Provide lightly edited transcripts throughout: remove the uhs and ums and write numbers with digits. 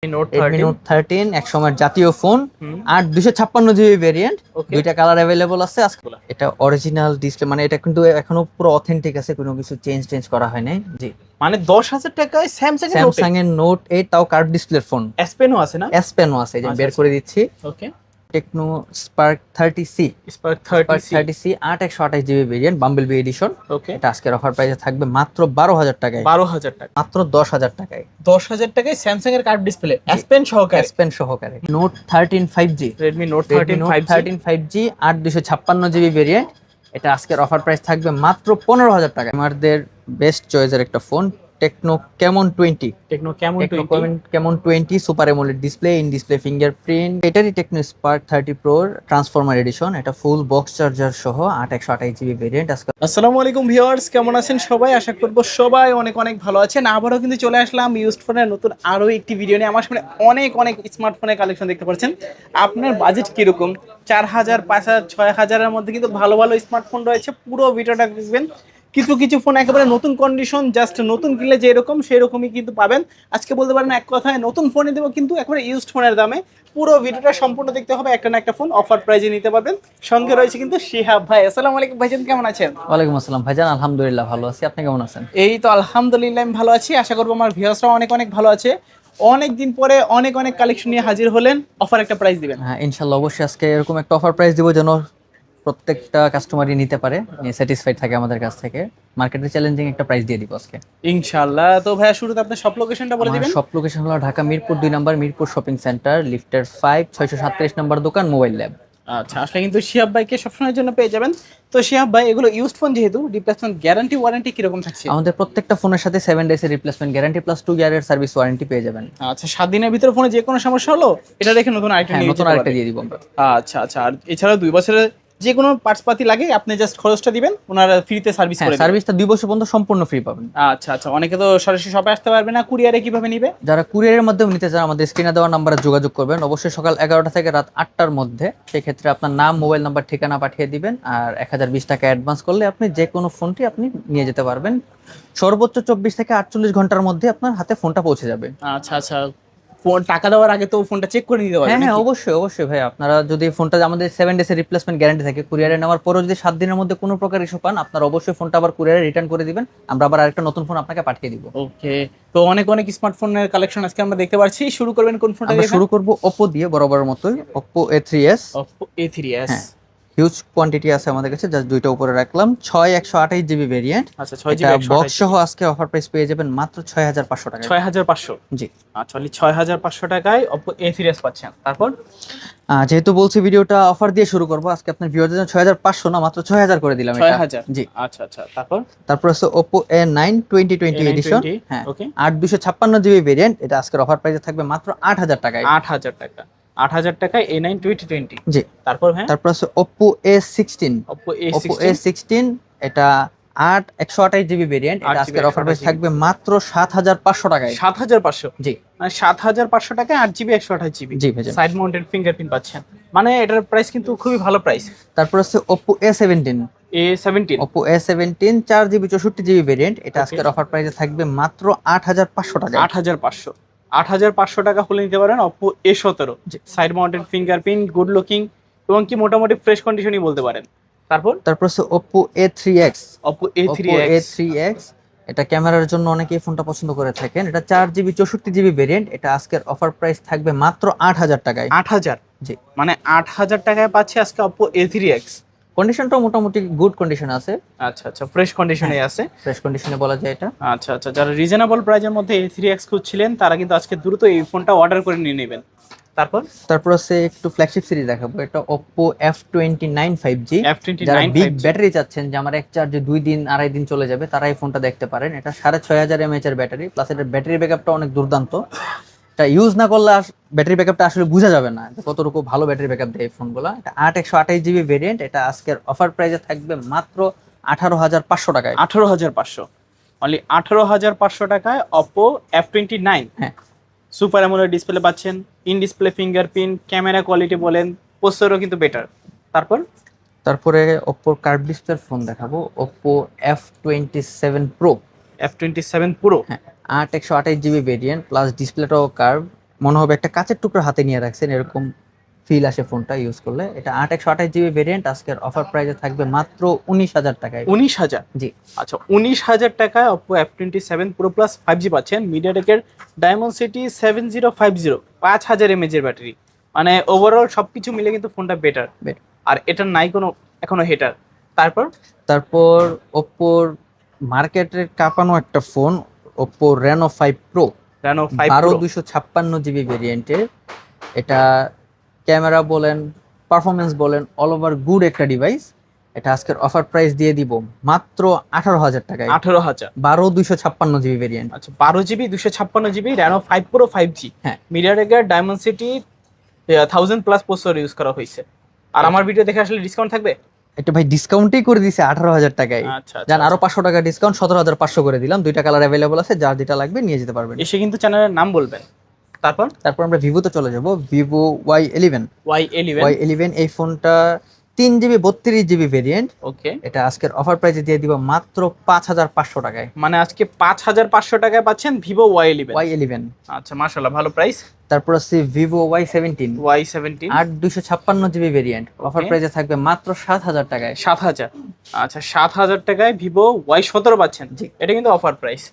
Note Redmi 13 Note 13 এক সময়ের জাতীয় ফোন, হুম 256 জিবি ভেরিয়েন্ট, ওকে দুইটা কালার অ্যাভেলেবল আছে। আজকে এটা অরিজিনাল ডিসপ্লে, মানে এটা কিন্তু এখনো পুরো অথেন্টিক আছে, কোনো কিছু চেঞ্জ করা হয় নাই। জি, মানে 10,000 টাকায় স্যামসাং এর নোট স্যামসাং এর নোট 8 তাও কার্ভ ডিসপ্লের ফোন, S Pen ও আছে না? এস পেনও আছে, এই যে আমি আচ্ছা বের আচ্ছা করে দিচ্ছি। Okay Tecno Spark 30C, Spark Spark 30C 30C 128 GB variant, Bumblebee edition. Okay এটা আজকের অফার প্রাইসে থাকবে মাত্র 12,000 টাকায়, 12,000 টাকা। মাত্র 10,000 টাকায়, 10,000 টাকায় স্যামসাং এর কার্ভ ডিসপ্লে S Pen সহকারে। এস পেন সহকারে। Note 13 5G, Redmi Note Redmi 13 Note 5G 13 5G 256 GB variant. এটা আজকের অফার প্রাইস থাকবে মাত্র 15,000 টাকা। আমাদের বেস্ট চয়েসের একটা phone, Tecno Camon 20, Tecno Camon Tecno 20 Camon 20 super AMOLED display, in display fingerprint. এটারই Tecno Spark 30 Pro Transformer edition. এটা ফুল বক্স চার্জার সহ 128 জিবি ভেরিয়েন্ট। আজকে আসসালামু আলাইকুম ভিউয়ার্স, কেমন আছেন সবাই? আশা করব সবাই অনেক অনেক ভালো আছেন। আবারও কিন্তু চলে আসলাম ইউজড ফোনের নতুন আরো একটি ভিডিও নিয়ে। আমার সামনে অনেক অনেক স্মার্টফোনের কালেকশন দেখতে পাচ্ছেন। আপনার বাজেট কিরকম? 4,000, 5,000, 6,000 মধ্যে কিন্তু ভালো ভালো স্মার্টফোন রয়েছে। পুরো ভিডিওটা দেখবেন। কিছু কিছু ফোন একেবারে নতুন কন্ডিশন, জাস্ট নতুন কিনলে যেরকম সেরকমই কিন্তু পাবেন। আজকে বলতে পারেন এক কথায় নতুন ফোনে দেবো, কিন্তু একেবারে ইউজড ফোনের দামে। পুরো ভিডিওটা সম্পূর্ণ দেখতে হবে, একটা না একটা ফোন অফার প্রাইজে নিতে পারবেন। সঙ্গে রয়েছে কিন্তু শিহাব ভাই। আসসালামু আলাইকুম ভাইজান, কেমন আছেন? ওয়ালাইকুম আসসালাম ভাইজান, আলহামদুলিল্লাহ ভালো আছি, আপনি কেমন আছেন? এই তো আলহামদুলিল্লাহ আমি ভালো আছি। আশা করবো আমার ভিউয়ার্সরাও অনেক অনেক ভালো আছে। অনেক দিন পরে অনেক অনেক কালেকশন নিয়ে হাজির হলেন, অফার একটা প্রাইস দিবেন। হ্যাঁ ইনশাল্লাহ, অবশ্যই আজকে এরকম একটা অফার প্রাইস দিব যেন প্রত্যেকটা কাস্টমারই নিতে পারে, স্যাটিসফাইড থাকে আমাদের কাছ থেকে। মার্কেটে চ্যালেঞ্জিং একটা প্রাইস দিয়ে দিব আজকে। ইনশাআল্লাহ। তো ভাইয়া শুরুতে আপনার সব লোকেশনটা বলে আমার দিবেন। শপ লোকেশন হলো ঢাকা মিরপুর 2 নম্বর, মিরপুর শপিং সেন্টার, লিফটের 5, 637 নম্বর দোকান, মোবাইল ল্যাব। আচ্ছা, আসলে কিন্তু শিহাব ভাইকে সবসময়ের জন্য পেয়ে যাবেন। তো শিহাব ভাই, এগুলো ইউজড ফোন যেহেতু, রিপ্লেসমেন্ট গ্যারান্টি ওয়ারেন্টি কিরকম থাকছে? আমাদের প্রত্যেকটা ফোনের সাথে 7 ডেজ এর রিপ্লেসমেন্ট গ্যারান্টি প্লাস 2 ইয়ারের সার্ভিস ওয়ারেন্টি পেয়ে যাবেন। আচ্ছা, 7 দিনের ভিতরে ফোনে যে কোনো সমস্যা হলো এটা রেখে নতুন আরেকটা হ্যাঁ, নিয়ে নতুন যেতে আরেকটা পারবেন। দিয়ে দিব আমরা। আচ্ছা আচ্ছা, আর এছাড়া 2 বছরের যে কোনো পার্টস পাতি লাগে আপনি জাস্ট খরচটা দিবেন, ওনারা ফ্রিতে সার্ভিস হ্যাঁ, করে দিবেন। সার্ভিসটা 2 বছর পর্যন্ত সম্পূর্ণ ফ্রি পাবেন। আচ্ছা আচ্ছা, অনেকে তো সরাসরি শপে আসতে পারবে না, কুরিয়ারে কিভাবে নিবে? যারা কুরিয়ারের মাধ্যমে নিতে চান আমাদের স্ক্রিনে দেওয়া নাম্বারে যোগাযোগ করবেন, অবশ্যই সকাল 11টা থেকে রাত 8টার মধ্যে। সেক্ষেত্রে আপনার নাম, মোবাইল নাম্বার, ঠিকানা পাঠিয়ে দিবেন, আর 1020 টাকা অ্যাডভান্স করলে আপনি যে কোনো ফোনটি আপনি নিয়ে যেতে পারবেন। সর্বোচ্চ 24 থেকে 48 ঘন্টার মধ্যে আপনার হাতে ফোনটা পৌঁছে যাবে। আচ্ছা আচ্ছা, ফোন টাকা দেওয়ার আগে তো ফোনটা চেক করে নিতে হ্যাঁ পারবেন হ্যাঁ, নাকি? অবশ্যই অবশ্যই ভাই, আপনারা যদি ফোনটা, আমাদের 7 ডেজ এর রিপ্লেসমেন্ট গ্যারান্টি থাকে, কুরিয়ারে নেওয়ার পরও যদি 7 দিনের মধ্যে কোনো প্রকার ইস্যু পান, আপনারা অবশ্যই ফোনটা আবার কুরিয়ারে রিটার্ন করে দিবেন, আমরা আবার আরেকটা নতুন ফোন আপনাকে পাঠিয়ে দিব। ওকে। তো অনেক অনেক স্মার্টফোনের কালেকশন আজকে আমরা দেখতে পাচ্ছি। শুরু করবেন কোন ফোনটা আমরা দিয়ে? শুরু করব Oppo দিয়ে, বরাবরের মতোই Oppo A3s। Oppo A3s। হ্যাঁ, হিউজ কোয়ান্টিটি আছে আমাদের কাছে, জাস্ট দুইটা উপরে রাখলাম। 128 জিবি ভেরিয়েন্ট, আচ্ছা, 6 এটা জিবি বক্স সহ আজকে অফার প্রাইস পেয়ে যাবেন মাত্র 6,500 টাকায়। 6,500। জি, আচ্ছা, অনলি 6,500 টাকায় Oppo A3s পাচ্ছেন। তারপর যেহেতু বলছি ভিডিওটা অফার দিয়ে শুরু করব, আজকে আপনার ভিউয়ারদের জন্য 6,500 না, মাত্র 6,000 করে দিলাম এটা। 6,000। জি, আচ্ছা আচ্ছা, তারপর তারপর আছে Oppo A9 2020 এডিশন। A920, হ্যাঁ, ওকে। 256 জিবি ভেরিয়েন্ট, এটা আজকের অফার প্রাইসে থাকবে মাত্র 8,000 টাকায়। 8,000 টাকা। 8,000 টাকায় A9 2020। জি, তারপর হ্যাঁ, তারপর আছে Oppo A16। Oppo Oppo A16। A16 এটা 128 জিবি ভেরিয়েন্ট, এটা 8 আজকের GB অফার প্রাইস 128 থাকবে মাত্র 7,500 টাকায়। 7,500। জি মানে 7,500 টাকায় 8 জিবি 128 জিবি জি ভাইজান। সাইড মাউন্টেড ফিঙ্গারপ্রিন্ট পাচ্ছেন। মানে এটার প্রাইস কিন্তু খুবই ভালো প্রাইস। তারপর আছে Oppo A17। A17। Oppo A17 4 GB 64 GB variant, এটা Okay. আজকের অফার প্রাইসে থাকবে মাত্র 8,500 টাকায়। 8,500। 8,500 টাকা হলে নিতে পারেন Oppo A17। Side mounted fingerprint, good looking এবং কি মোটামুটি ফ্রেশ কন্ডিশনই বলতে পারেন। তারপর তারপর আছে Oppo A3x। Oppo Oppo A3x। A3x এটা ক্যামেরার জন্য অনেকেই ফোনটা পছন্দ করে থাকেন। এটা 4 জিবি 64 জিবি ভেরিয়েন্ট, এটা আজকের অফার প্রাইস থাকবে মাত্র 8,000 টাকায়। 8,000। জি, মানে 8,000 টাকায় পাচ্ছি আজকে Oppo A3x। কন্ডিশনটাও মোটামুটি গুড কন্ডিশন আছে, আচ্ছা আচ্ছা, ফ্রেশ কন্ডিশনে আছে। ফ্রেশ কন্ডিশনে বলা যায় এটা। আচ্ছা আচ্ছা, যারা রিজনেবল প্রাইজের মধ্যে A3x খুঁজছিলেন তারা কিন্তু আজকে দ্রুত এই ফোনটা অর্ডার করে নিয়ে নেবেন। তারপর তারপর আছে একটু ফ্ল্যাগশিপ সিরিজ দেখাবো, এটা Oppo F29 5G। F29 যারা বিগ 5G। ব্যাটারি চাচ্ছেন, যে আমার এক চার্জে 2 দিন 2.5 দিন চলে যাবে, তারা এই ফোনটা দেখতে পারেন। এটা 6,500 mAh এর ব্যাটারি, প্লাস এটার ব্যাটারি ব্যাকআপটা অনেক দুর্দান্ত। এটা ইউজ না করলে ব্যাটারি ব্যাকআপটা আসলে বোঝা যাবে না যে কতটুকু ভালো ব্যাটারি ব্যাকআপ দেয় এই ফোনগুলো। এটা 128 জিবি ভেরিয়েন্ট, এটা আজকের অফার প্রাইসে থাকবে মাত্র 18,500 টাকায়। 18,500। অনলি 18,500 টাকায় Oppo F29। হ্যাঁ, সুপার অ্যামোলেড ডিসপ্লে পাচ্ছেন, in display fingerprint, camera quality বলেন, প্রসেসরও কিন্তু বেটার। তারপর তারপরে Oppo কার্ভ ডিসপ্লের ফোন দেখাবো, Oppo F27 Pro। F27 Pro। হ্যাঁ, 128 জিবি ভেরিয়েন্ট, প্লাস ডিসপ্লেটাও কার্ভ, মনে হবে একটা কাঁচের টুকরো হাতে নিয়ে রাখছেন, এরকম ফিল আসে ফোনটা ইউজ করলে। এটা 8/128 GB ভেরিয়েন্ট, আজকের অফার প্রাইসে থাকবে মাত্র 19,000 টাকায়। 19,000? জি। আচ্ছা, 19,000 টাকায় Oppo F27 Pro Plus 5G পাচ্ছেন, মিডিয়াটেকের Dimensity 7050, 5000 mAh এর ব্যাটারি। মানে ওভারঅল সবকিছু মিলে কিন্তু ফোনটা বেটার। আর এটার নাই কোনো এখনো হেটার। তারপর ওপ্পোর মার্কেটের কাঁপানো একটা phone, Oppo Reno 5 Pro, Reno 5 Pro 12/256 GB ভেরিয়েন্টের। এটা ক্যামেরা বলেন, পারফরমেন্স বলেন, অল ওভার গুড একটা ডিভাইস। এটা আজকের অফার প্রাইস দিয়ে দিব মাত্র 18,000 টাকায়। 18,000? 12/256 GB ভেরিয়েন্ট। আচ্ছা, 12GB 256GB Reno 5 Pro 5G। হ্যাঁ, মিডিয়াটেকের Dimensity 1000+ প্রসেসর ইউজ করা হয়েছে। আর আমার ভিডিও দেখে আসলে ডিসকাউন্ট থাকবে? এটা ভাই ডিসকাউন্টই করে দিছে 18,000 টাকায়। আচ্ছা, জান আরো 500 টাকা ডিসকাউন্ট, 17,500 করে দিলাম। দুইটা কালার অ্যাভেলেবল আছে, যার যেটা লাগবে নিয়ে যেতে পারবেন। এসে কিন্তু চ্যানেলের নাম বলবেন। তারপর আমরা ভিভোতে চলে যাব। Vivo Y11। Y11 এই ফোনটা 3GB 32GB ভেরিয়েন্ট। ওকে। এটা আজকের অফার প্রাইসে দিয়ে দিব মাত্র 5,500 টাকায়। মানে আজকে 5,500 টাকায় পাচ্ছেন ভিভো Y11। আচ্ছা, মাশাআল্লাহ, ভালো প্রাইস। তারপর আছে Vivo Y17। 8/256 GB variant, offer প্রাইসে থাকবে মাত্র 7,000 টাকায়। 7,000? আচ্ছা, 7,000 টাকায় ভিভো Y17 পাচ্ছেন। জি। এটা কিন্তু অফার প্রাইস।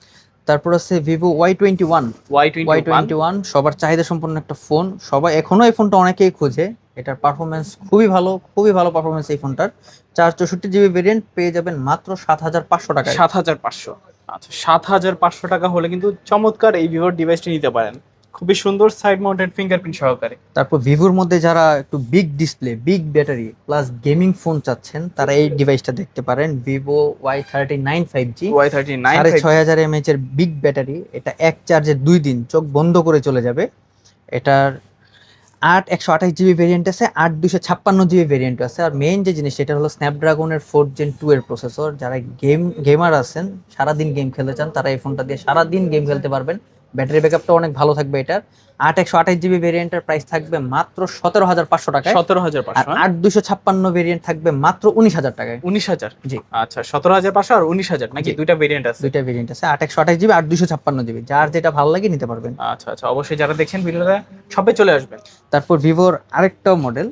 তারপর আছে ভিভো Y21। সবার চাহিদা সম্পন্ন একটা ফোন, সবাই এখনো এই ফোনটা অনেকেই খুঁজে। এটার পারফরমেন্স খুবই ভালো পারফরমেন্স এই ফোনটার। 464GB ভেরিয়েন্ট পেয়ে যাবেন মাত্র 7,500 টাকায়। 7,500? আচ্ছা, 7,500 টাকা হলে কিন্তু চমৎকার এই ভিভোর ডিভাইসটি নিতে পারেন, খুবই সুন্দর সাইড মাউন্টেড ফিঙ্গারপ্রিন্ট সহকারে। তারপর ভিভোর মধ্যে যারা একটু big display, big battery plus gaming phone চাচ্ছেন, তারা এই ডিভাইসটা দেখতে পারেন, ভিভো Y39 5G। 6,500 mAh এর বিগ ব্যাটারি। এটা এক চার্জে 2 দিন চোখ বন্ধ করে চলে যাবে। এটার 8/128 GB ভেরিয়েন্ট আছে, 8/256 GB ভেরিয়েন্ট আছে। আর মেইন যে জিনিস, এটা হলো স্ন্যাপড্রাগনের 4 Gen 2 এর প্রসেসর। যারা গেমার আছেন, সারাদিন গেম খেলতে চান, তারা এই ফোনটা দিয়ে সারাদিন গেম খেলতে পারবেন। ব্যাটারি ব্যাকআপটা অনেক ভালো থাকবে এটার। 8/128 GB ভেরিয়েন্টের প্রাইস থাকবে মাত্র 17,500 টাকায়। 17,500? আর 8/256 ভেরিয়েন্ট থাকবে মাত্র 19,000 টাকায়। 19,000? জি। আচ্ছা, 17,500 আর 19,000 নাকি? দুইটা ভেরিয়েন্ট আছে? দুইটা ভেরিয়েন্ট আছে, 8/128 GB, 8/256 GB, যার যেটা ভালো লাগে নিতে পারবেন। আচ্ছা, অবশ্যই যারা দেখছেন ভিডিওটা সবাই চলে আসবেন। তারপর ভিভোর আরেকটা মডেল,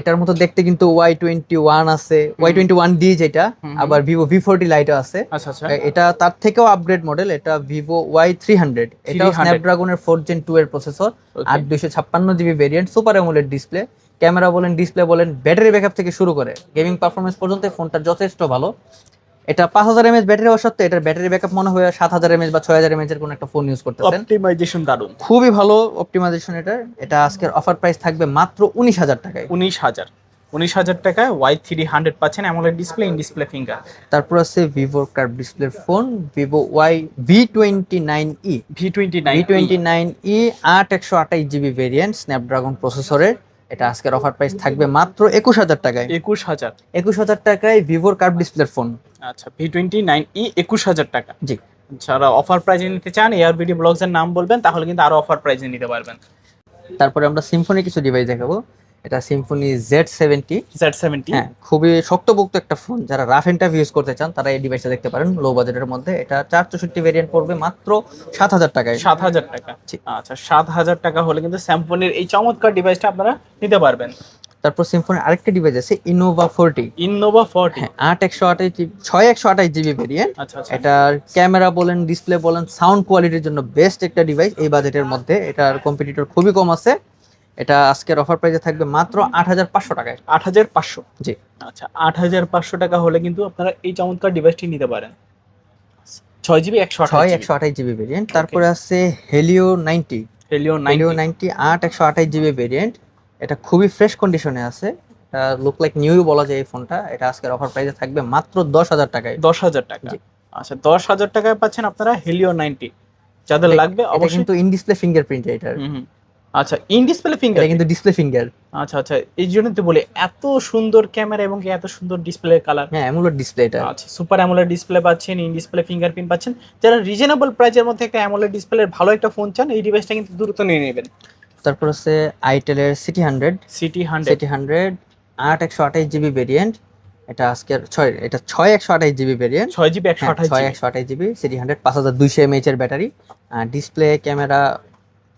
এটার মতো দেখতে কিন্তু Y21 আছে, Y21D যেটা, আবার ভিভো V40 লাইটও আছে। আচ্ছা, এটা তার থেকেও আপগ্রেড মডেল, এটা ভিভো Y300। এটা স্ন্যাপড্রাগনের 4 Gen 2 এর processor, 8/256 GB variant, super AMOLED display. Camera বলেন, ডিসপ্লে বলেন, ব্যাটারি ব্যাকআপ থেকে শুরু করে গেমিং পারফরমেন্স পর্যন্ত ফোনটা যথেষ্ট ভালো। এটা 5,000 mAh ব্যাটারি হওয়া সত্ত্বেও এটার ব্যাটারি ব্যাকআপ মনে হয় 7,000 mAh বা 6,000 mAh এর কোন একটা ফোন ইউজ করতেছেন। অপটিমাইজেশন দারুন, খুবই ভালো অপটিমাইজেশন এটার। এটা আজকের অফার প্রাইস থাকবে মাত্র 19,000 টাকায়। 19,000 টাকায় Y300 পাচ্ছেন, AMOLED display, in display finger. তারপর আছে ভিভোর কার্ভ ডিসপ্লের phone, Vivo V29e। 8/128 GB variant, Snapdragon প্রসেসরের। এটা আজকের অফার প্রাইস থাকবে মাত্র 21,000 টাকায়। 21,000 টাকায় ভিভোর কার্ভ ডিসপ্লের ফোন। আচ্ছা, V29e 21,000 টাকা। জি। যারা অফার প্রাইজে নিতে চান, এয়ার ভিডিও ব্লগসের নাম বলবেন, তাহলে কিন্তু আরো অফার প্রাইজে নিতে পারবেন। তারপরে আমরা সিম্ফনি কিছু ডিভাইস দেখাবো। এটা সিম্ফনি Z70। হ্যাঁ, খুবই শক্তপোক্ত একটা ফোন। যারা রাফ এন্ড টাফ ইউজ করতে চান, তারা এই ডিভাইসটা দেখতে পারেন লো বাজেটের মধ্যে। এটা 464 ভেরিয়েন্ট পড়বে মাত্র 7,000 টাকায়। 7,000 টাকা? আচ্ছা, 7,000 টাকা হলে কিন্তু স্যামসংয়ের এই চমৎকার ডিভাইসটা আপনারা নিতে পারবেন। তারপর সিম্ফনি আরেকটা ডিভাইস আছে, Innova 40। 6/128 GB variant. আচ্ছা, এটার ক্যামেরা বলেন, ডিসপ্লে বলেন, সাউন্ড কোয়ালিটির জন্য বেস্ট একটা ডিভাইস এই বাজেটের মধ্যে। এটার কম্পিটিটর খুবই কম আছে। এটা আজকের অফার প্রাইসে থাকবে মাত্র 8,500 টাকায়। 8,500? জি। আচ্ছা, 8,500 টাকা হলে কিন্তু আপনারা এই চমৎকার ডিভাইসটি নিতে পারেন। 6GB 128 GB variant. তারপরে আছে হেলিও 90। 8/128 GB variant. এটা খুবই ফ্রেশ কন্ডিশনে আছে। এটা লুক লাইক নিউ বলা যায় এই ফোনটা। এটা আজকের অফার প্রাইসে থাকবে মাত্র 10,000 টাকায়। 10,000 টাকা? আচ্ছা, 10,000 টাকায় পাচ্ছেন আপনারা হেলিও 90। যাদের লাগবে অবশ্যই। কিন্তু ইন ডিসপ্লে ফিঙ্গারপ্রিন্ট এটার। আচ্ছা, ইন ডিসপ্লে ফিঙ্গার? এটা কিন্তু ডিসপ্লে ফিঙ্গার। আচ্ছা, এই জন্য তো বলি এত সুন্দর ক্যামেরা এবং এত সুন্দর ডিসপ্লে কালার। হ্যাঁ, অ্যামোলেড ডিসপ্লে এটা। আচ্ছা, সুপার অ্যামোলেড ডিসপ্লে পাচ্ছেন, ইন ডিসপ্লে ফিঙ্গারপ্রিন্ট পাচ্ছেন। যারা রিজনেবল প্রাইসের মধ্যে একটা অ্যামোলেড ডিসপ্লের ভালো একটা ফোন চান, এই ডিভাইসটা কিন্তু দ্রুত নিয়ে নেবেন। তারপর আছে আইটেলের সিটি 100। 8/128 GB variant. এটা আজকের 6/128 GB variant. 6GB 128 GB city 100, 5,200 mAh এর ব্যাটারি। ডিসপ্লে, ক্যামেরা,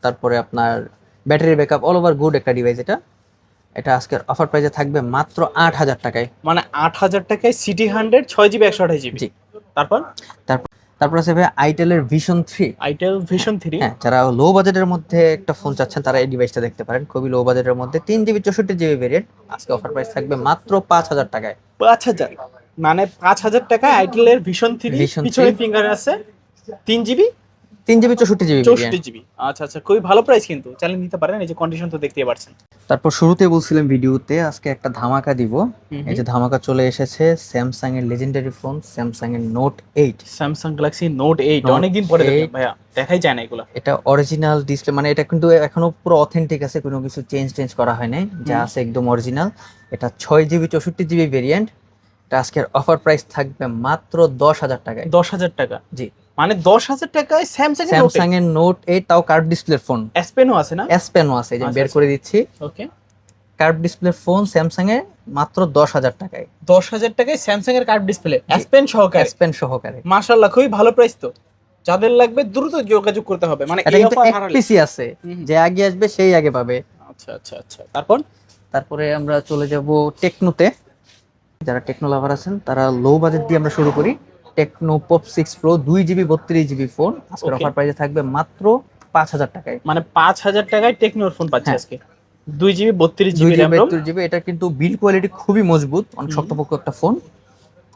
তারপরে আপনার battery backup all over good একটা ডিভাইস এটা। এটা আজকের অফার প্রাইসে থাকবে মাত্র 8,000 টাকায়। মানে 8,000 টাকায় সিটি 100 6 জিবি 128 জিবি। জি। তারপর তারপর আছে ভাই আইটেলের ভিশন 3। Itel vision 3। হ্যাঁ, যারা লো বাজেটের মধ্যে একটা ফোন চাচ্ছেন তারা এই ডিভাইসটা দেখতে পারেন। খুবই লো বাজেটের মধ্যে 3 জিবি 64 জিবি ভেরিয়েন্ট, আজকে অফার প্রাইস থাকবে মাত্র 5,000 টাকায়। 5,000, মানে 5,000 টাকায় আইটেলের ভিশন 3, Vision পিছনে 3 ফিঙ্গার আছে 3 GB 3 GB 64 GB variant. 64 GB. আচ্ছা আচ্ছা, খুবই ভালো প্রাইস কিন্তু, চালিয়ে নিতে পারেন। এই যে কন্ডিশন তো দেখতেই পাচ্ছেন। তারপর শুরুতে বলছিলাম ভিডিওতে আজকে একটা ধামাকা দিব। হুম এই যে ধামাকা চলে এসেছে স্যামসাং এর লেজেন্ডারি ফোন স্যামসাং এর note 8। Samsung Galaxy note 8 Note অনেকদিন পরে 8 দেখলাম ভাইয়া, দেখাই যায় না এগুলো। এটা অরিজিনাল ডিসপ্লে, মানে এটা কিন্তু এখনো পুরো অথেন্টিক আছে, কোনো কিছু চেঞ্জ করা হয় নাই, যা আছে একদম অরিজিনাল। এটা 6 জিবি 64 জিবি ভেরিয়েন্ট। এটা আজকের অফার প্রাইস থাকবে মাত্র 10,000 টাকায়। 10,000 টাকা? জি। মানে 10,000 টাকায় স্যামসাং এর নোট স্যামসাং এর নোট 8, তাও curve display phone. S Pen ও আছে না? S Pen ও আছে, এই যে আচ্ছা, বের আচ্ছা। করে দিচ্ছি। ওকে, কার্ভ ডিসপ্লে ফোন স্যামসাং এর মাত্র 10,000 টাকায়। 10,000 টাকায় স্যামসাং এর কার্ভ ডিসপ্লে S Pen সহকারে। S Pen সহকারে। মাশাআল্লাহ, খুবই ভালো প্রাইস তো। যাদের লাগবে দ্রুত যোগাযোগ করতে হবে, মানে এটা এই কিন্তু অফার এক হারালে। পিসি আছে, যে আগে আসবে সেই আগে পাবে। আচ্ছা আচ্ছা আচ্ছা, তারপর তারপরে আমরা চলে যাব টেকনোতে। যারা টেকনো লাভার আছেন তারা লো বাজেট দিয়ে আমরা শুরু করি। Tecno Pop 6 Pro 2 GB 32 GB phone আজকের Okay. অফার প্রাইসে থাকবে মাত্র 5,000 টাকায়। মানে 5,000 টাকায় টেকনোর ফোন পাচ্ছি হ্যাঁ। আজকে। 2 GB 32 GB 2 RAM GB ROM. 32 GB, এটা কিন্তু বিল্ড কোয়ালিটি খুবই মজবুত, অনেক শক্তপোক্ত একটা ফোন।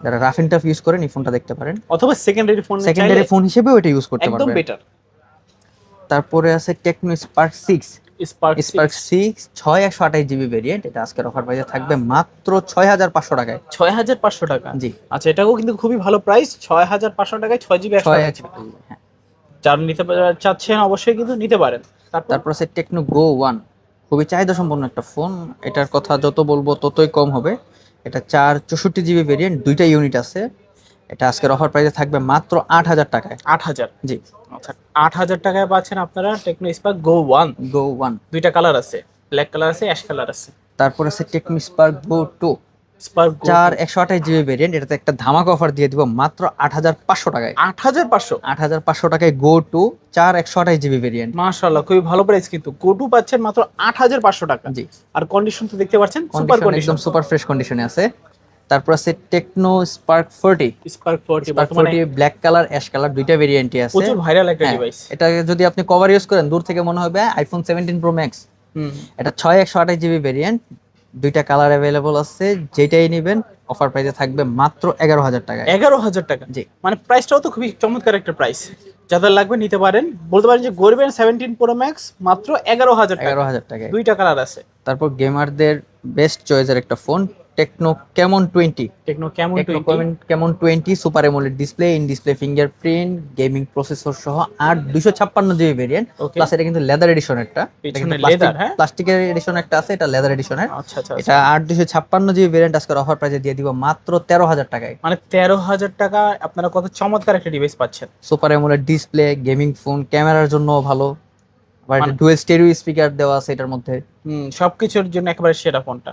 যারা রাফ এন্ড টাফ ইউজ করেন এই ফোনটা দেখতে পারেন। অথবা সেকেন্ডারি ফোন সেকেন্ডারি ফোন হিসেবেও এটা ইউজ করতে একদম পারবেন। বেটার। তারপরে আছে Tecno Spark 6। Spark spark 6 128 GB variant, এটা আজকের অফার প্রাইসে থাকবে মাত্র 6,500 টাকায়। 6,500 টাকা? জি। আচ্ছা, এটাও কিন্তু খুবই ভালো প্রাইস। 6,500 টাকায় 6 জিবি 128 জিবি। হ্যাঁ। যারা নিতে চাচ্ছেন অবশ্যই কিন্তু নিতে পারেন। তারপর আছে টেকনো গো 1, খুবই চাহিদা সম্পন্ন একটা ফোন। এটার কথা যত বলবো ততই কম হবে। এটা 64 জিবি ভেরিয়েন্ট, 2টা ইউনিট আছে। এটা আজকের অফার প্রাইসে থাকবে মাত্র 8,000 টাকায়। 8,000? জি। আচ্ছা, 8,000 টাকায় পাচ্ছেন আপনারা টেকনো স্পার্ক গো 1। গো 1। দুইটা কালার আছে, ব্ল্যাক কালার আছে, অ্যাশ কালার আছে। তারপর আছে টেকনো স্পার্ক গো 2, স্পার্ক গো 128 জিবি ভেরিয়েন্ট। এটাতে একটা ধামাকা অফার দিয়ে দিব মাত্র 8,500 টাকায়। 8,500? 8,500 টাকায় গো 2 128 জিবি ভেরিয়েন্ট। মাশাআল্লাহ, খুবই ভালো প্রাইস কিন্তু। গো 2 পাচ্ছেন মাত্র 8,500 টাকা। জি। আর কন্ডিশন তো দেখতে পাচ্ছেন, সুপার কন্ডিশন কন্ডিশন, একদম সুপার ফ্রেশ কন্ডিশনে আছে। তারপর আছে টেকনো স্পার্ক 40। স্পার্ক 40 স্পার্ক বর্তমানে 40 ব্ল্যাক কালার অ্যাশ কালার, দুইটা ভেরিয়েন্টই আছে। প্রচুর ভাইরাল একটা হ্যাঁ, ডিভাইস। এটা যদি আপনি কভার ইউজ করেন দূর থেকে মনে হবে আইফোন 17 প্রো ম্যাক্স। এটা 128 জিবি ভেরিয়েন্ট, দুইটা কালার অ্যাভেলেবল আছে, যেটাই নেবেন অফার প্রাইসে থাকবে মাত্র 11,000 টাকায়। 11,000 টাকা? জি। মানে প্রাইসটাও তো খুবই চমৎকার একটা প্রাইস। যাদের লাগবে নিতে পারেন। বলতে পারেন যে গরিবের 17 প্রো ম্যাক্স মাত্র 11,000 টাকা। 11,000 টাকায়। দুইটা কালার আছে। তারপর গেমারদের বেস্ট চয়েসের একটা phone Tecno Camon 20। Techno Camon 20। Camon 20 super AMOLED display, in display fingerprint, gaming processor সহ 256 জিবি ভেরিয়েন্ট। Okay. প্লাস এটা কিন্তু লেদার এডিশন একটা, পিছনে leather, হ্যাঁ? প্লাস্টিকের এডিশন একটা আছে, এটা লেদার এডিশনের। আচ্ছা আচ্ছা, এটা 256 জিবি ভেরিয়েন্ট আজকের অফার প্রাইসে দিয়ে দিব মাত্র 13,000 টাকায়। মানে 13,000 টাকা আপনারা কত চমৎকার একটা ডিভাইস পাচ্ছেন। Super AMOLED display, gaming phone, ক্যামেরার জন্য ভালো। আবার মানে- ডুয়াল স্টেরিও স্পিকার দেওয়া আছে এটার মধ্যে। সবকিছুর জন্য একেবারে সেরা ফোনটা।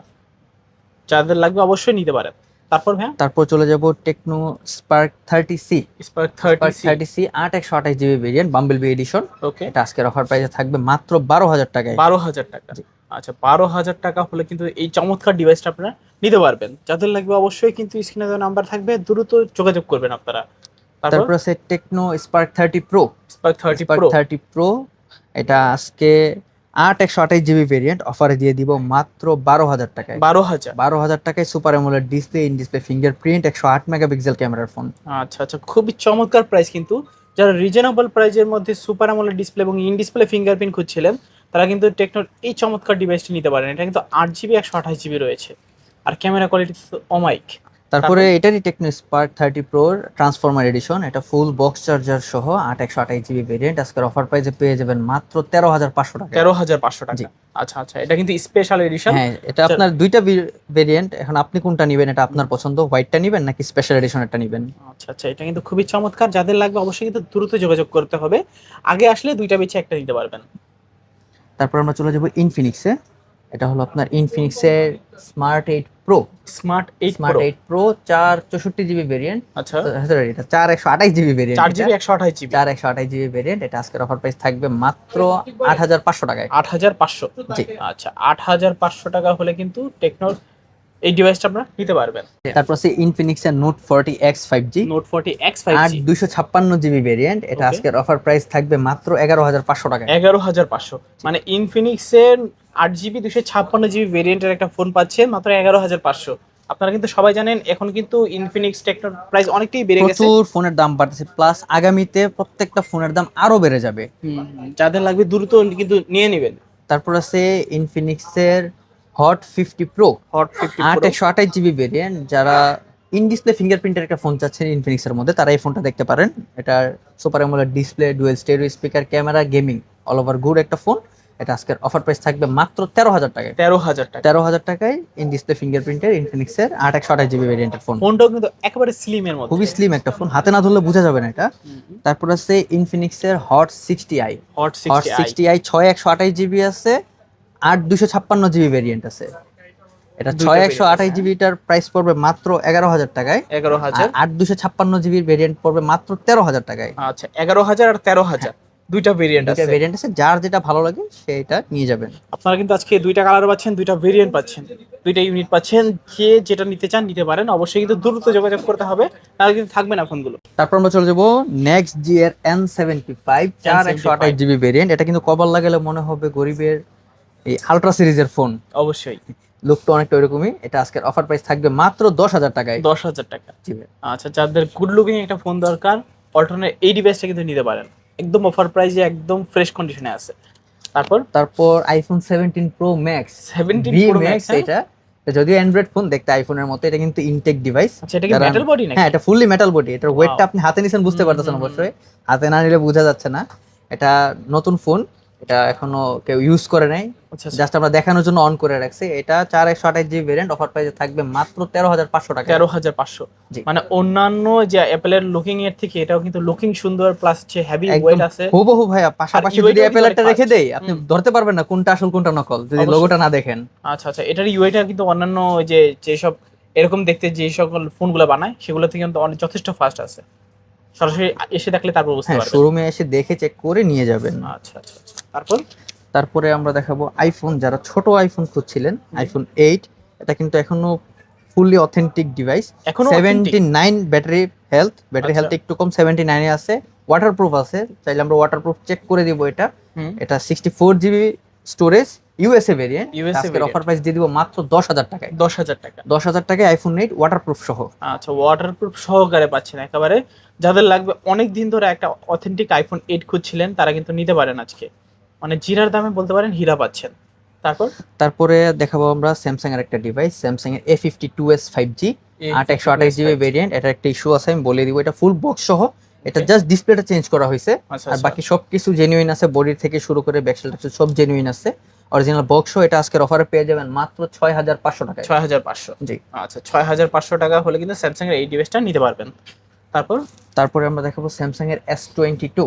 যাদের লাগবে অবশ্যই নিতে পারেন। তারপর ভাই তারপর চলে যাব Tecno Spark 30C। Spark Spark 30C। 30C 128 GB variant, Bumblebee edition. Okay, এটা আজকের অফার প্রাইসে থাকবে মাত্র 12,000 টাকায়। 12,000 টাকা? জি। আচ্ছা, 12,000 টাকা হলে কিন্তু এই চমৎকার ডিভাইসটা আপনারা নিতে পারবেন। যাদের লাগবে অবশ্যই কিন্তু স্ক্রিনে দেওয়া নাম্বার থাকবে, দ্রুত যোগাযোগ করবেন আপনারা। তারপর আছে techno Spark 30 pro. Spark 30 spark pro 30 pro এটা আজকে 128 জিবি ভেরিয়েন্ট অফারে দিয়ে দিব মাত্র 12,000 টাকায়। 12,000? 12,000 টাকায় super AMOLED display, in display fingerprint, 108 megapixel ক্যামেরার ফোন। আচ্ছা আচ্ছা, খুবই চমৎকার প্রাইস কিন্তু। যারা রিজনেবল প্রাইজের মধ্যে সুপার অ্যামোলেড ডিসপ্লে এবং ইন ডিসপ্লে ফিঙ্গারপ্রিন্ট খুঁজছিলেন, তারা কিন্তু টেকনোর এই চমৎকার ডিভাইসটি নিতে পারেন। এটা কিন্তু 8 জিবি 128 জিবি রয়েছে, আর ক্যামেরা কোয়ালিটি তো অমাইক। তারপরে এটারই টেকনো স্পার্ক 30 প্রোর ট্রান্সফরমার এডিশন, এটা ফুল বক্স চার্জার সহ 128 জিবি ভেরিয়েন্ট আজকের অফার প্রাইসে পেয়ে যাবেন মাত্র 13,500 টাকা। 13,500 জি। টাকা? আচ্ছা আচ্ছা, এটা কিন্তু স্পেশাল এডিশন। হ্যাঁ, এটা আপনার দুইটা ভেরিয়েন্ট, এখন আপনি কোনটা নেবেন এটা আপনার পছন্দ, হোয়াইটটা নেবেন নাকি স্পেশাল এডিশনটা নেবেন। আচ্ছা আচ্ছা, এটা কিন্তু খুবই চমৎকার। যাদের লাগবে অবশ্যই কিন্তু দ্রুত যোগাযোগ করতে হবে। আগে আসলে দুইটা বেছে একটা নিতে পারবেন। তারপর আমরা চলে যাব ইনফিনিক্সে। এটা হলো আপনার ইনফিনিক্সের Smart 8 Pro. Smart 8 Smart Pro. 8 Pro 464 GB variant. আচ্ছা, সরি, এটা 428 GB variant. 4 GB 128 GB. 428 GB variant. এটা আজকের অফার প্রাইস থাকবে মাত্র 8500 টাকায়। 8500। জি। আচ্ছা, 8500 টাকা হলে কিন্তু টেকনোর এই ডিভাইসটা আপনারা নিতে পারবেন। তারপর আছে ইনফিনিক্স এর note 40X 5G, note 40X 5G 256 GB variant. এটা Okay. আজকের অফার প্রাইস থাকবে মাত্র 11500 টাকায়। 11500। মানে ইনফিনিক্সের 8 জিবি 256 জিবি ভেরিয়েন্টের একটা ফোন পাচ্ছেন মাত্র 11500। আপনারা কিন্তু সবাই জানেন এখন কিন্তু ইনফিনিক্স টেকনোর প্রাইস অনেকটাই বেড়ে গেছে। প্রচুর ফোনের দাম বাড়তেছে, প্লাস আগামীতে প্রত্যেকটা ফোনের দাম আরো বেড়ে যাবে। যাদের লাগবে দ্রুত কিন্তু নিয়ে নেবেন। তারপর আছে ইনফিনিক্স এর hot 50 pro, hot 50 128 GB variant. যারা ইন ডিসপ্লে ফিঙ্গারপ্রিন্টের একটা ফোন চাচ্ছেন ইনফিনিক্স এর মধ্যে, তারা এই ফোনটা দেখতে পারেন। এটা super AMOLED display, dual stereo speaker, camera, gaming, all over good একটা ফোন। এটা আজকের অফার প্রাইস থাকবে মাত্র 13000 টাকায়। 13000 টাকা। 13000 টাকায় ইন ডিসপ্লে ফিঙ্গারপ্রিন্টের ইনফিনিক্স এর 128 জিবি ভেরিয়েন্টের ফোন। ফোনটাও কিন্তু একেবারে স্লিমের মধ্যে, খুবই স্লিম একটা ফোন, হাতে না ধরলে বোঝা যাবে না এটা। তারপর আছে ইনফিনিক্স এর hot 60i। Hot hot 60i 60i 6128 GB আছে, 256 জিবি ভেরিয়েন্ট আছে। এটা দুইটা variant 6128 জিবিটার প্রাইস পড়বে মাত্র 11000 টাকায়। 11000। আর 256 জিবির ভেরিয়েন্ট পড়বে মাত্র 13000 টাকায়। আচ্ছা, 11000 আর 13000 দুইটা ভেরিয়েন্ট দুইটা আছে। ভেরিয়েন্ট আছে, যার যেটা ভালো লাগে সেটা নিয়ে যাবেন। আপনারা কিন্তু আজকে দুইটা কালার পাচ্ছেন, দুইটা ভেরিয়েন্ট পাচ্ছেন, দুইটা ইউনিট পাচ্ছেন। যে যেটা নিতে চান নিতে পারেন, অবশ্যই কিন্তু দ্রুত যোগাযোগ করতে হবে, তাহলে কিন্তু থাকবে না ফোনগুলো। তারপর আমরা চলে যাবো নেক্সট জি এর N75 128 জিবি ভেরিয়েন্ট। এটা কিন্তু কভার লাগালে মনে হবে গরিবের এই আলট্রা সিরিজের ফোন, অবশ্যই লুকটা অনেকটা ওইরকমই। এটা আজকের অফার প্রাইস থাকবে মাত্র 10000 টাকায়। 10000 টাকা। জি ভাই। আচ্ছা, যাদের গুড লুকিং একটা ফোন দরকার, অল্টনের এই ডিভাইসটা কিন্তু নিতে পারেন, একদম অফার প্রাইসে একদম ফ্রেশ কন্ডিশনে আছে। তারপর iPhone 17 pro max 17 V Pro Max, max. এটা যদিও অ্যান্ড্রয়েড ফোন, দেখতে আইফোনের মতো, এটা কিন্তু ইনটেক ডিভাইস। আচ্ছা, এটা কি মেটাল বডি নাকি? হ্যাঁ, এটা ফুললি মেটাল বডি। এটার Wow. ওয়েটটা আপনি হাতে নিছেন বুঝতে পারতেছেন, অবশ্যই হাতে না নিলে বোঝা যাচ্ছে না। এটা নতুন ফোন, এটা এখনো কেউ ইউজ করে নাই, আচ্ছা, জাস্ট আমরা দেখানোর জন্য অন করে রাখছি। এটা 4128 জিবি ভেরিয়েন্ট, অফার প্রাইসে থাকবে মাত্র 13500 টাকা। 13500। জি। মানে অন্যান্য যে অ্যাপেলের লুকিং এর থেকে এটাও কিন্তু লুকিং সুন্দর, প্লাস হচ্ছে হেভি একদম ওয়েট আছে। হুবহু ভাইয়া, পাশাপাশি UI যদি টাও অ্যাপেলেরটা কিন্তু রেখে fast। দেই, আপনি ধরতে পারবেন না কোনটা আসল কোনটা নকল, যদি অবশ্যই। লোগোটা না দেখেন। আচ্ছা আচ্ছা, এটার ইউআইটা কিন্তু অন্যান্য যে যেসব এরকম দেখতে যে সকল ফোনগুলো বানায় সেগুলো থেকে কিন্তু অনেক যথেষ্ট ফাস্ট আছে। সরাসরি এসে দেখলে তারপর বুঝতে হ্যাঁ, পারবেন। শোরুমে এসে দেখে চেক করে নিয়ে যাবেন। আচ্ছা আচ্ছা আচ্ছা। তারপরে আমরা দেখাবো আইফোন, যারা ছোট আইফোন খুঁজছিলেন, আইফোন 8। এটা কিন্তু এখনো ফুললি অথেন্টিক ডিভাইস। এখনো 79 ব্যাটারি হেলথ, আচ্ছা। একটু কম, 79 এ আছে। ওয়াটারপ্রুফ আছে, চাইলে আমরা ওয়াটারপ্রুফ চেক করে দিব এটা। এটা 64 জিবি স্টোরেজ, ইউএসএ ভেরিয়েন্ট। আজকের variant। অফার প্রাইস দিয়ে দিব মাত্র 10000 টাকায়। 10000 টাকা। 10000 টাকায় আইফোন 8 ওয়াটারপ্রুফ সহ। আচ্ছা, ওয়াটারপ্রুফ সহকারে পাচ্ছেন একেবারে। যাদের লাগবে, অনেক দিন ধরে একটা অথেন্টিক আইফোন 8 খুঁজছিলেন, তারা কিন্তু নিতে পারেন আজকে। মানে জিরার দামে বলতে পারেন হীরা পাচ্ছেন। তারপরে দেখাবো আমরা স্যামসাং এর একটা ডিভাইস, স্যামসাং এর A52s 5G 128 জিবি ভেরিয়েন্ট। এটা একটা ইস্যু আছে, আমি বলে দিব। এটা ফুল বক্স সহ, এটা জাস্ট ডিসপ্লেটা চেঞ্জ করা হয়েছে, আচ্ছা, আর আচ্ছা। বাকি সবকিছু জেনুইন আছে। বডি থেকে শুরু করে ব্যাকসেল সব জেনুইন আছে, অরিজিনাল বক্স। এটা আজকের অফারে পেয়ে যাবেন মাত্র 6500 টাকায়। 6500। জি। আচ্ছা, 6500 টাকা হলে কিন্তু স্যামসাং এর এই ডিভাইসটা নিতে পারবেন। তারপরে আমরা দেখাবো স্যামসাং এর S22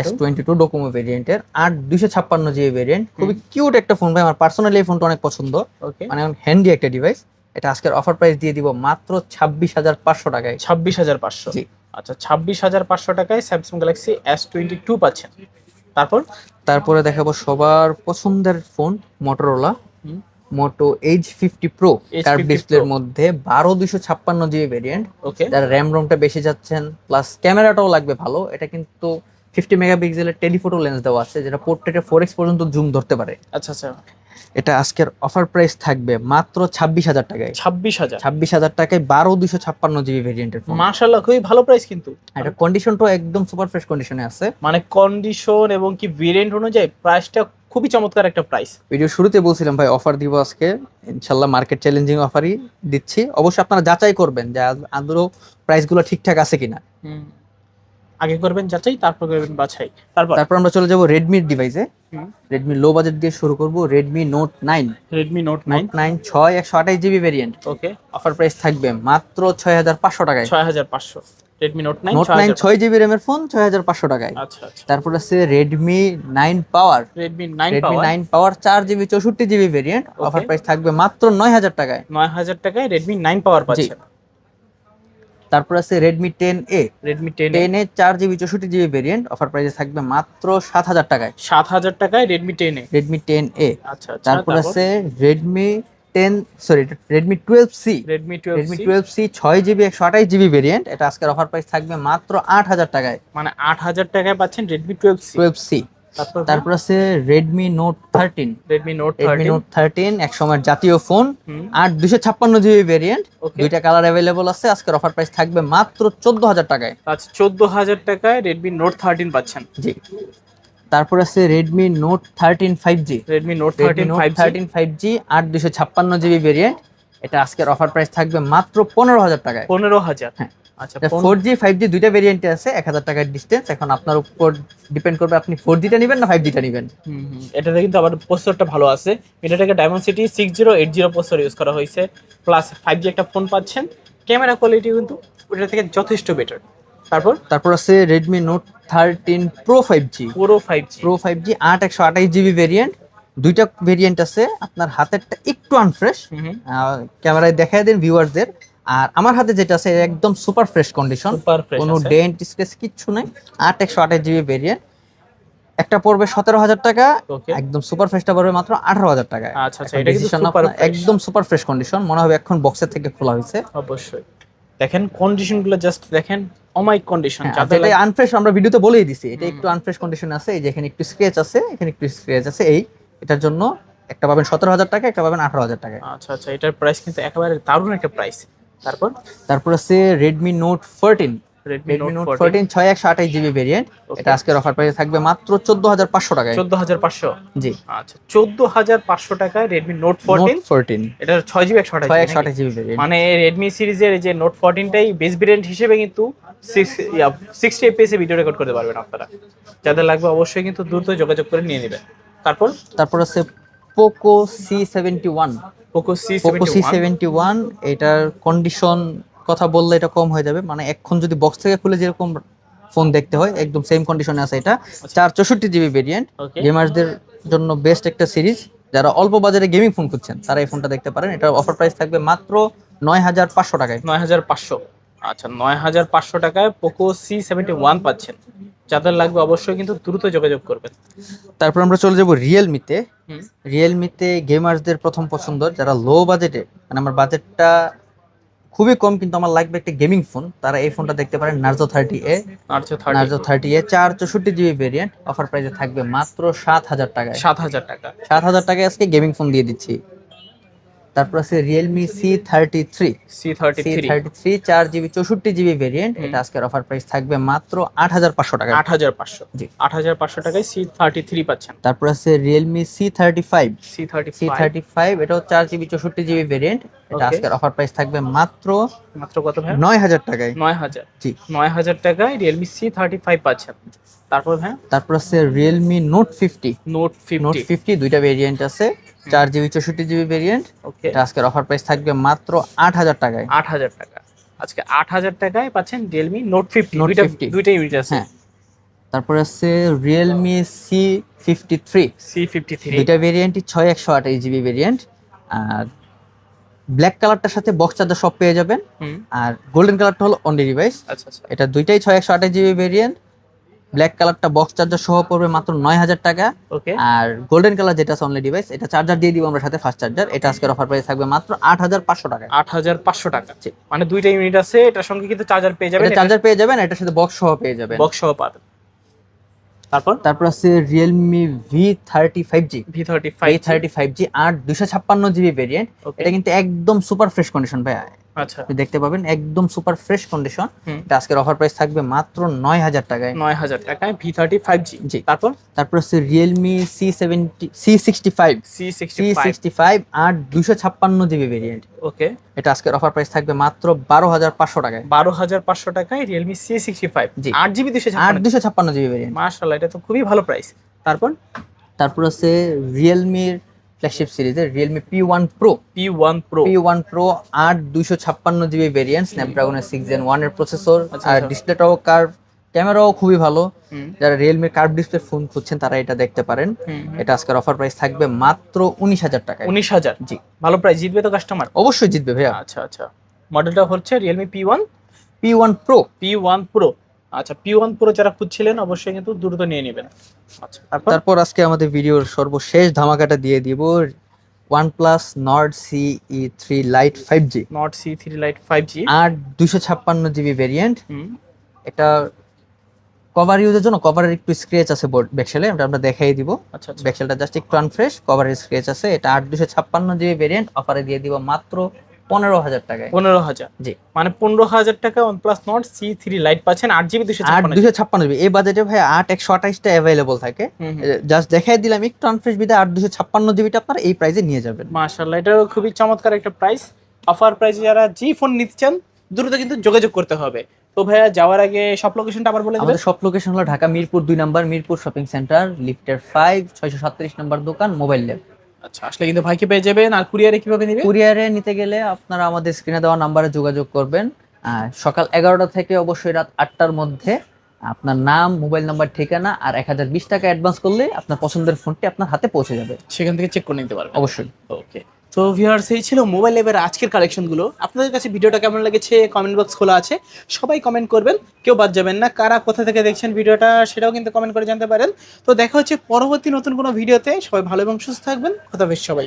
S22 ডোকোমো ভেরিয়েন্টের 256 জিবি ভেরিয়েন্ট। খুবই কিউট একটা ফোন ভাই, আমার পার্সোনালি এই ফোনটা অনেক পছন্দ, ওকে। মানে হ্যান্ডি একটা ডিভাইস। এটা আজকের অফার প্রাইস দিয়ে দিব মাত্র 26500 টাকায়। 26500। জি। আচ্ছা, 26500 টাকায় স্যামসাং গ্যালাক্সি S22 পাচ্ছেন। তারপরে দেখাবো সবার পছন্দের ফোন, মোটরোলা মোটো H50 প্রো, কার্ভ ডিসপ্লের মধ্যে 12256 জিবি ভেরিয়েন্ট। ওকে। যারা র্যাম রোমটা বেশি যাচ্ছেন, প্লাস ক্যামেরাটাও লাগবে ভালো, এটা কিন্তু 50 মেগাপিক্সেলের টেলিফোটো লেন্স দেওয়া আছে, যেটা পোর্ট্রেটে 4x পর্যন্ত জুম ধরতে পারে। আচ্ছা আচ্ছা। এটা আজকের অফার প্রাইস থাকবে মাত্র 26000 টাকায়। 26000 টাকায় 12256 জিবি ভেরিয়েন্টের ফোন। মাশাআল্লাহ, খুবই ভালো প্রাইস কিন্তু। এটা কন্ডিশনটাও একদম সুপার ফ্রেশ কন্ডিশনে আছে, মানে কন্ডিশন এবং কি ভেরিয়েন্ট অনুযায়ী প্রাইসটা খুবই চমৎকার একটা প্রাইস। ভিডিও শুরুতে বলছিলাম ভাই অফার দিব আজকে, ইনশাল্লাহ মার্কেট চ্যালেঞ্জিং অফারই দিচ্ছি। অবশ্যই আপনারা যাচাই করবেন যে আদৌ প্রাইসগুলো ঠিকঠাক আছে কিনা। আগে করবেন যাচাই, তারপর করবেন বাছাই। তারপর আমরা চলে যাব রেডমির ডিভাইসে। রেডমি লো বাজেট দিয়ে শুরু করব, Redmi Note 9। Redmi Note 9 128 GB variant. Okay. Offer price থাকবে মাত্র 6500 টাকায়। 6500। রেডমি নোট 9 নোট 9 6GB র্যামের ফোন 6500 টাকায়। আচ্ছা আচ্ছা। তারপর আছে রেডমি 9 পাওয়ার, রেডমি রেডমি 9 9 পাওয়ার 4GB 64GB variant, offer price থাকবে মাত্র 9000 টাকায়। 9000 টাকায় রেডমি 9 পাওয়ার পাচ্ছেন। তারপর আছে Redmi 10A, Redmi 10 10A 4GB 64GB variant, offer প্রাইসে থাকবে মাত্র 7000 টাকায়। 7000 টাকায় রেডমি 10 রেডমি 10A। আচ্ছা আচ্ছা। তারপর আছে Redmi 10 sorry Redmi 12C, Redmi Redmi 12C 6GB 128GB variant, এটা আজকের অফার প্রাইস থাকবে মাত্র 8000 টাকায়। মানে 8000 টাকায় পাচ্ছেন রেডমি 12C। 12C। তারপর আছে Redmi note 13, Redmi note Redmi 13। Note 13 এক সময়ের জাতীয় ফোন, 256GB ভেরিয়েন্ট, দুইটা কালার अवेलेबल আছে। আজকের অফার প্রাইস থাকবে মাত্র 14000 টাকায়। আচ্ছা 14000 টাকায় রেডমি নোট 13 পাচ্ছেন। জি। তারপর আছে Redmi note 13 5G, Redmi note 13 5G 256GB variant, এটা আজকের অফার প্রাইস থাকবে মাত্র 15000 টাকায়। 15000। হ্যাঁ। আচ্ছা 4G 5G দুইটা ভেরিয়েন্টে আছে, 1000 টাকার ডিসটেন্স। এখন আপনার উপর ডিপেন্ড করবে আপনি 4G টা নেবেন না 5G টা নেবেন। এটাতে কিন্তু আবার প্রসেসরটা ভালো আছে। এটাকে ডায়মন্ডসিটি 6080 প্রসেসর ইউজ করা হয়েছে, প্লাস 5G একটা ফোন পাচ্ছেন। ক্যামেরা কোয়ালিটি কিন্তু ওটা থেকে যথেষ্ট বেটার। তারপর আছে রেডমি নোট 13 প্রো 5G, পুরো 5G 128GB ভেরিয়েন্ট, দুইটা ভেরিয়েন্ট আছে। আপনার হাতেরটা একটু আনফ্রেশ, ক্যামেরায় দেখায় দেন ভিউয়ারদের। আর আমার হাতে যেটা আছে একদম সুপার ফ্রেশ কন্ডিশন, কোনো ডেন্ট স্ক্র্যাচ কিচ্ছু নাই। 128GB ভেরিয়েন্ট, একটা পড়বে 17000 টাকা, একদম সুপার ফ্রেশটা পড়বে মাত্র 18000 টাকায়। আচ্ছা আচ্ছা। এটা কিন্তু সুপার একদম সুপার ফ্রেশ কন্ডিশন, মনে হবে এখন বক্সের থেকে খোলা হয়েছে। অবশ্যই দেখেন কন্ডিশনগুলো, জাস্ট দেখেন অমাইক কন্ডিশন। যাতে আনফ্রেশ আমরা ভিডিওতে বলেই দিছি, এটা একটু আনফ্রেশ কন্ডিশন আছে। এই যে এখানে একটু স্ক্র্যাচ আছে, এখানে একটু স্ক্র্যাচ আছে। এটার জন্য একটা পাবেন 17000 টাকা, একটা পাবেন 18000 টাকায়। আচ্ছা আচ্ছা। এটার প্রাইস কিন্তু একেবারে দারুণ একটা প্রাইস। তারপর আছে Redmi note 14, Redmi note 14 6128GB variant, এটা আজকের অফার প্রাইসে থাকবে মাত্র 14500 টাকায়। 14500। জি। আচ্ছা 14500 টাকায় রেডমি নোট 14। এটা 6GB 128GB ভেরিয়েন্ট। মানে রেডমি সিরিজের এই যে নোট 14টাই বেস ভেরিয়েন্ট হিসেবে কিন্তু 60 fps এ ভিডিও রেকর্ড করতে পারবেন আপনারা। যাদের লাগবে অবশ্যই কিন্তু দ্রুত যোগাযোগ করে নিয়ে নেবেন। তারপর আছে পোকো C71, পোকো C71, এটার কন্ডিশন কথা বললে এটা কম হয়ে যাবে। মানে এখন যদি বক্স থেকে খুলে যেরকম ফোন দেখতে হয় একদম সেম কন্ডিশনে আছে। এটা 464GB ভেরিয়েন্ট, গেমারদের জন্য বেস্ট একটা সিরিজ। যারা অল্প বাজারে গেমিং ফোন খুঁজছেন তারা এই ফোনটা দেখতে পারেন। এটার অফার প্রাইস থাকবে মাত্র 9500 টাকায়। 9500। আচ্ছা 9500 টাকায় পোকো C71 পাচ্ছেন। যাদের লাগবে অবশ্যই কিন্তু দ্রুত যোগাযোগ করবেন। তারপর আমরা চলে যাব রিয়েলমিতে। রিয়েলমিতে গেমারদের প্রথম পছন্দ, যারা লো বাজেটে, মানে আমার বাজেটটা খুবই কম কিন্তু আমার লাগবে একটা গেমিং ফোন, তারা এই ফোনটা দেখতে পারেন। Narzo 30A, Narzo 30A 464GB variant, offer প্রাইসে থাকবে মাত্র 7000 টাকায়। 7000 টাকা। 7000 টাকায় আজকে গেমিং ফোন দিয়ে দিচ্ছি। তারপর আছে Realme C33, 4GB 64GB variant, এটা আজকের অফার প্রাইস থাকবে মাত্র 8500 টাকা। 8500। জি 8500 টাকায় C33 পাচ্ছেন। তারপর আছে রিয়েলমি C35, এটাও 4GB 64GB ভেরিয়েন্ট, এটা আজকের অফার প্রাইস থাকবে মাত্র কত ভাই? 9000 টাকায়। 9000। জি 9000 টাকায় রিয়েলমি C35 পাচ্ছেন। তারপর আছে রিয়েলমি নোট 50, নোট 50 দুইটা ভেরিয়েন্ট আছে, 4GB 64GB ভেরিয়েন্ট, এটা আজকের অফার প্রাইস থাকবে মাত্র 8000 টাকায়। 8000 টাকা। আজকে 8000 টাকায় পাচ্ছেন রিয়েলমি নোট 50। দুইটা ইউনিট আছে। হ্যাঁ। তারপর আছে রিয়েলমি C53, দুইটা ভেরিয়েন্টই 6128GB ভেরিয়েন্ট। আর ব্ল্যাক কালারটার সাথে বক্স চার্জার সব পেয়ে যাবেন, আর গোল্ডেন কালারটা হলো অনলি ডিভাইস। আচ্ছা আচ্ছা। এটা দুইটাই 6128GB ভেরিয়েন্ট। ব্ল্যাক কালারটা বক্স চার্জার সহ পড়বে মাত্র 9000 টাকা। আর গোল্ডেন কালার যেটা আছে অনলি ডিভাইস, এটা চার্জার দিয়ে দিব আমরা সাথে, ফাস্ট চার্জার। এটা আজকের অফার প্রাইস থাকবে মাত্র 8500 টাকা। 8500 টাকা। মানে দুইটা ইউনিট আছে, এটার সঙ্গে কিন্তু চার্জার পেয়ে যাবেন। চার্জার পেয়ে যাবেন, এটার সাথে বক্স সহ পেয়ে যাবেন। বক্স সহ পাবেন। তারপর আছে রিয়েলমি V35G, 256GB ভেরিয়েন্ট, এটা কিন্তু একদম সুপার ফ্রেশ কন্ডিশন ভাই। আচ্ছা দেখতে পাবেন একদম সুপার ফ্রেশ কন্ডিশন। এটা আজকের অফার প্রাইস থাকবে মাত্র 9000 টাকায়। 9000 টাকায় V35G। জি। তারপর আছে রিয়েলমি C65, 256GB ভেরিয়েন্ট। এটা আজকের অফার প্রাইস থাকবে মাত্র 12500 টাকায়। 12500 টাকায় Realme C65, 8GB 256GB variant. মাশাআল্লাহ, এটা তো খুবই ভালো প্রাইস। তারপর আছে রিয়েলমির ফ্ল্যাগশিপ সিরিজের Realme P1 Pro P1 Pro। P1 Pro 8 256 GB variant, স্ন্যাপড্রাগনের 6 Gen 1 এর প্রসেসর, আচ্ছা, আর আচ্ছা। ডিসপ্লেটাও কার্ভ, ক্যামেরাও খুবই ভালো। হুম, যারা রিয়েলমির কার্ভ ডিসপ্লে ফোন খুঁজছেন তারা এটা দেখতে পারেন। হুম, হুম। এটা আজকের অফার প্রাইস থাকবে মাত্র 19,000 টাকায়। 19,000। জি, ভালো প্রাইস, জিতবে তো কাস্টমার? অবশ্যই জিতবে ভাইয়া। আচ্ছা আচ্ছা, মডেলটা হচ্ছে Realme P1 Pro। P1 Pro। আচ্ছা, P1 Pro যারা খুঁজছিলেন অবশ্যই কিন্তু দ্রুত নিয়ে নেবেন। আচ্ছা, তারপর আজকে আমাদের ভিডিওর সর্বশেষ ধামাকাটা দিয়ে দিব, OnePlus Nord CE3 Lite 5G, Nord C3 Lite 5G। 8 256 GB variant. হুম, এটা কভার ইউজের জন্য কভারের একটু স্ক্র্যাচ আছে ব্যাকশেলে, এটা আমরা দেখাই দিব। আচ্ছা আচ্ছা। ব্যাকশেলটা জাস্ট একটু আনফ্রেশ, কভারের স্ক্র্যাচ আছে। এটা 8 256 GB ভেরিয়েন্ট, অফারে দিয়ে দিব মাত্র 15,000 টাকায়। 15,000। জি, মানে 15,000 টাকা OnePlus Nord C3 Lite পাচ্ছেন, 8GB 256। 8 256 GB। এই বাজেটে ভাই 8 128টা অ্যাভেলেবল থাকে। হুম, হুম। জাস্ট দেখাই দিলাম একটু আনফ্রেশ বিদায় 8 256 GBটা আপনারা এই প্রাইসে নিয়ে যাবেন। মাশাআল্লাহ, এটাও খুবই চমৎকার একটা প্রাইস। অফার প্রাইসে যারা জি ফোন নিতে চান দ্রুত কিন্তু যোগাযোগ করতে হবে। তো ভাইয়া যাওয়ার আগে সব লোকেশনটা আবার বলে দিবেন। আমাদের সব লোকেশন হলো ঢাকা মিরপুর 2 নম্বর, মিরপুর শপিং সেন্টার, লিফটের 5 637 নম্বর দোকান, মোবাইল ল্যাব। আচ্ছা, আসলে কিন্তু ভাইকে পেয়ে যাবেন। আর কুরিয়ারে কিভাবে নেবে? কুরিয়ারে নিতে গেলে আপনারা আমাদের স্ক্রিনে দেওয়া নাম্বারে যোগাযোগ করবেন। সকাল 11টা থেকে অবশ্যই রাত 8টার মধ্যে আপনার নাম, মোবাইল নাম্বার, ঠিকানা আর 1020 টাকা অ্যাডভান্স করলে আপনার পছন্দের ফোনটি আপনার হাতে পৌঁছে যাবে। সেখান থেকে চেক করে নিতে পারবেন। অবশ্যই। ওকে, তো ভিউয়ার্স, এই ছিল মোবাইল ল্যাবের আজকের কালেকশনগুলো। আপনাদের কাছে ভিডিওটা কেমন লেগেছে কমেন্ট বক্স খোলা আছে, সবাই কমেন্ট করবেন, কেউ বাদ যাবেন না। কারা কোথা থেকে দেখছেন ভিডিওটা সেটাও কিন্তু কমেন্ট করে জানতে পারেন। তো দেখা হচ্ছে পরবর্তী নতুন কোনো ভিডিওতে। সবাই ভালো এবং সুস্থ থাকবেন। কথা বেশ সবাই।